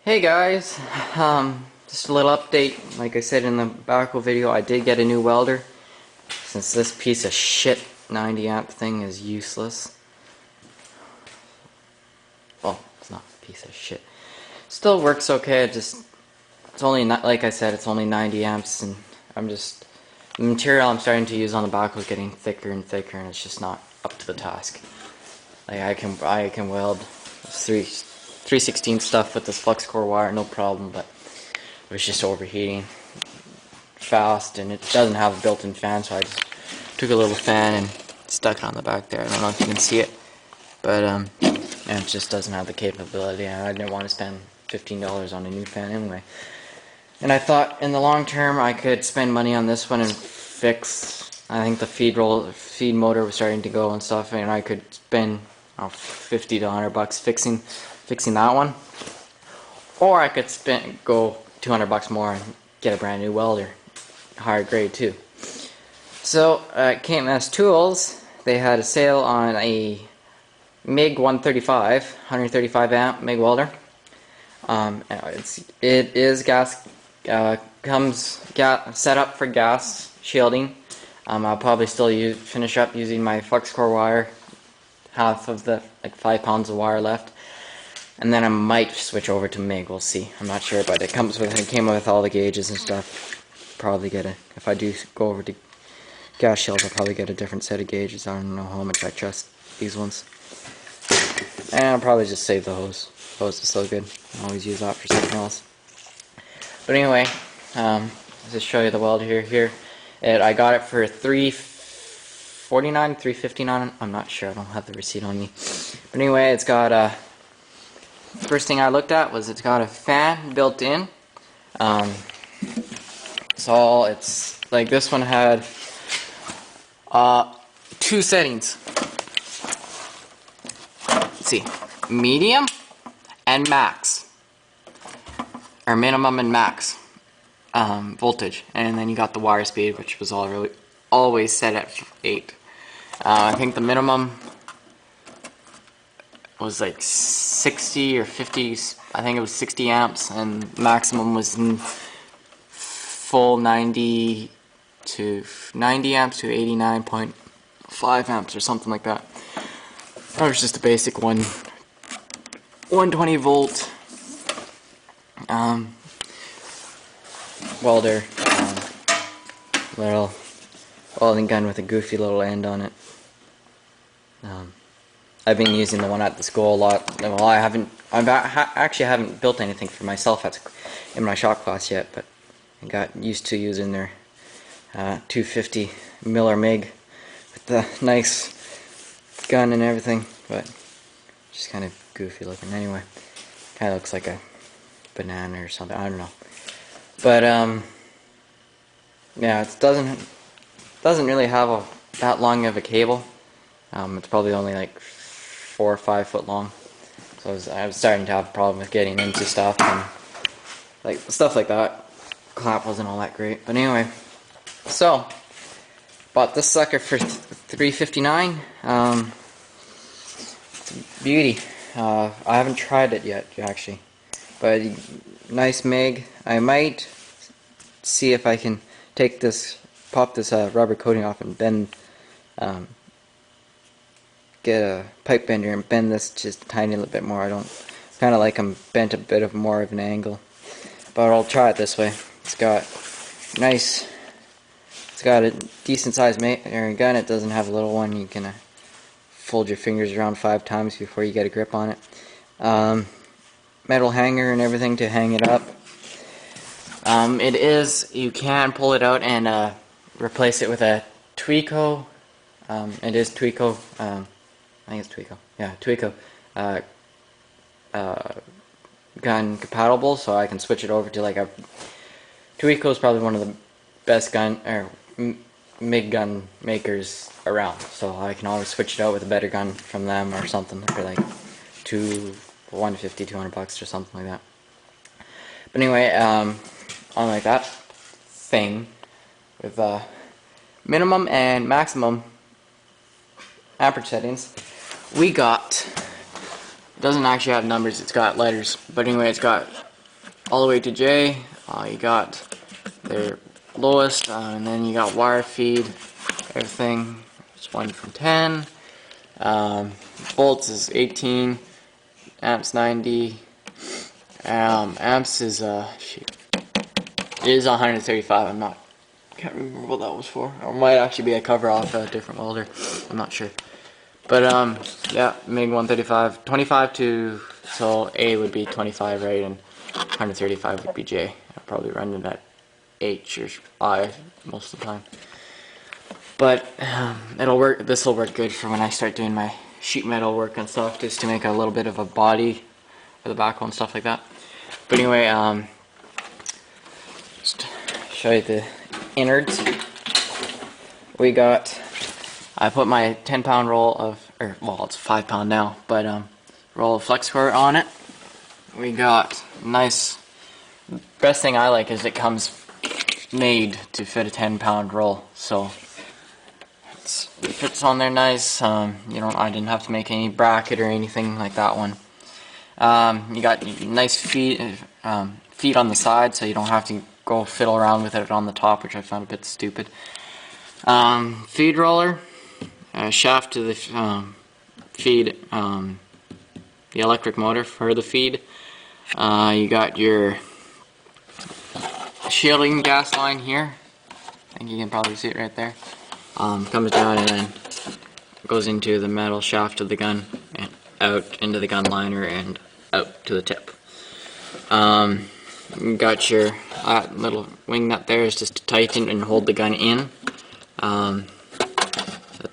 Hey guys, just a little update. Like I said in the Backhoe video, I did get a new welder. Since this piece of shit 90 amp thing is useless. Well, it's not a piece of shit. Still works okay. It's only not, like I said, it's only 90 amps, and the material I'm starting to use on the Backhoe is getting thicker and thicker, and it's just not up to the task. Like I can weld 3/16 stuff with this flux core wire, no problem, but it was just overheating fast, and it doesn't have a built-in fan, so I just took a little fan and stuck it on the back there. I don't know if you can see it, but and it just doesn't have the capability, and I didn't want to spend $15 on a new fan anyway. And I thought in the long term I could spend money on this one and fix, I think the feed motor was starting to go and stuff, and I could spend $50 to $100 fixing that one, or I could go $200 more and get a brand new welder, higher grade too. So at KMS Tools, they had a sale on a Mig 135 amp Mig Welder. It is gas, comes set up for gas shielding. I'll probably still finish up using my flux core wire, half of the 5 pounds of wire left, and then I might switch over to Mig. We'll see. I'm not sure, but it came with all the gauges and stuff. Probably if I do go over to gas shields, I'll probably get a different set of gauges. I don't know how much I trust these ones. And I'll probably just save the hose. Hose is so good. I always use that for something else. But anyway, let's just show you the weld here. I got it for $349, $359. I'm not sure. I don't have the receipt on me. But anyway, it's got first thing I looked at was it's got a fan built in. So it's like this one had 2 settings. Let's see, medium and max, or minimum and max voltage, and then you got the wire speed, which was always set at 8. I think the minimum was like 60 or 50. I think it was 60 amps, and maximum was full 90 amps to 89.5 amps or something like that. That was just a basic 120 volt welder, little welding gun with a goofy little end on it. I've been using the one at the school a lot. Well, I actually haven't built anything for myself in my shop class yet, but I got used to using their 250 Miller Mig with the nice gun and everything, but just kind of goofy looking. Anyway, kind of looks like a banana or something. I don't know, but yeah, it doesn't really have that long of a cable. It's probably only like 4 or 5 foot long. So I was starting to have a problem with getting into stuff, and like stuff like that. Clamp wasn't all that great, but anyway. So bought this sucker for $359. It's a beauty. I haven't tried it yet, actually, but nice Mig. I might see if I can pop this rubber coating off and get a pipe bender and bend this just a tiny little bit more. I don't kind of like them bent a bit more of an angle, but I'll try it this way. It's got a decent sized gun. It doesn't have a little one. You can fold your fingers around 5 times before you get a grip on it. Metal hanger and everything to hang it up. You can pull it out and replace it with a Tweco. It is Tweco. I think it's Tweco. Yeah, Tweco. Gun compatible, so I can switch it over to like a Tweco is probably one of the best MIG gun makers around, so I can always switch it out with a better gun from them or something for like $150, $200 or something like that. But anyway, unlike that thing with minimum and maximum amperage settings, we got, it doesn't actually have numbers, it's got letters, but anyway, it's got all the way to J. You got their lowest, and then you got wire feed, everything. It's 1 from 10. Volts is 18. Amps 90. Amps is it is 135. Can't remember what that was for. Or it might actually be a cover off a different welder. I'm not sure. But yeah, MIG 135, 25 to, so A would be 25, right, and 135 would be J. I'll probably run it at H or I most of the time. But it'll work. This will work good for when I start doing my sheet metal work and stuff, just to make a little bit of a body for the backhoe and stuff like that. But anyway, just show you the innards. I put my 10-pound roll of, well, it's 5-pound now, but roll of flex core on it. We got nice. Best thing I like is it comes made to fit a 10-pound roll, so it fits on there nice. I didn't have to make any bracket or anything like that one. You got nice feet on the side, so you don't have to go fiddle around with it on the top, which I found a bit stupid. Feed roller, shaft to the feed, the electric motor for the feed. You got your shielding gas line here. I think you can probably see it right there. Comes down and then goes into the metal shaft of the gun and out into the gun liner and out to the tip. You got your little wing nut there is just to tighten and hold the gun in. The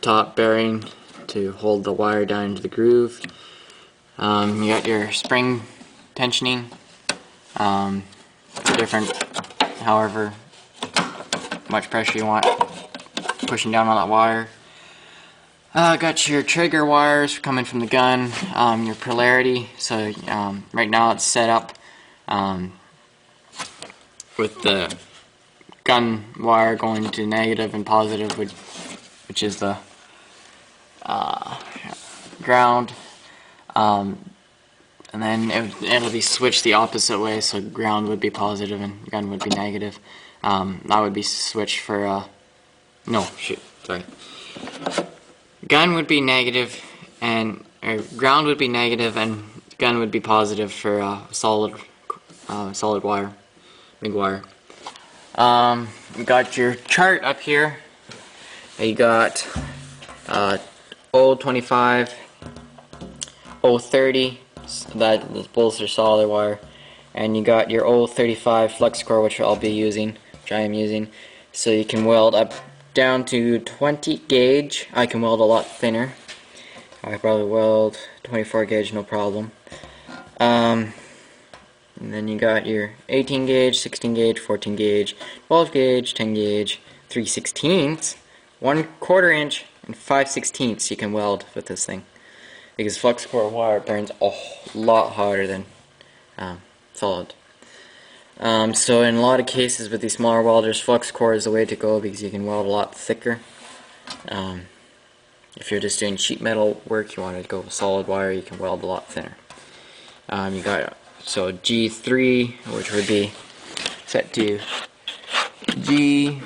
top bearing to hold the wire down into the groove. You got your spring tensioning, different, however much pressure you want pushing down on that wire. Got your trigger wires coming from the gun, your polarity, so right now it's set up with the gun wire going to negative and positive, which is the ground, and then it'll be switched the opposite way, so ground would be positive and gun would be negative. That would be switched for gun would be negative and ground would be negative and gun would be positive for solid wire, MIG wire. You got your chart up here. You got 025, 030, that both are solid wire, and you got your 035 flex core, which I'll be using, which I am using. So you can weld up down to 20 gauge. I can weld a lot thinner. I could probably weld 24 gauge, no problem. And then you got your 18 gauge, 16 gauge, 14 gauge, 12 gauge, 10 gauge, 3/16, 1/4 inch, and 5/16 you can weld with this thing. Because flux core wire burns a lot harder than solid. So in a lot of cases with these smaller welders, flux core is the way to go because you can weld a lot thicker. If you're just doing sheet metal work, you want to go with solid wire, you can weld a lot thinner. You got G3, which would be set to G,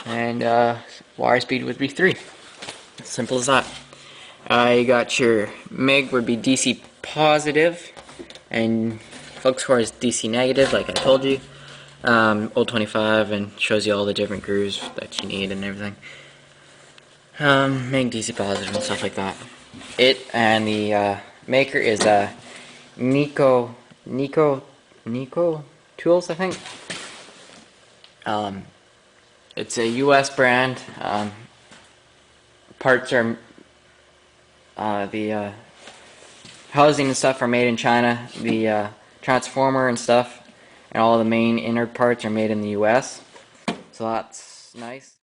and wire speed would be 3. Simple as that. You got your MIG would be DC positive, and flux core is DC negative, like I told you. 025 and shows you all the different grooves that you need and everything. MIG DC positive and stuff like that. It and the maker is Nico Tools, I think. It's a US brand. Parts are the housing and stuff are made in China. The transformer and stuff and all the main inner parts are made in the US. So that's nice.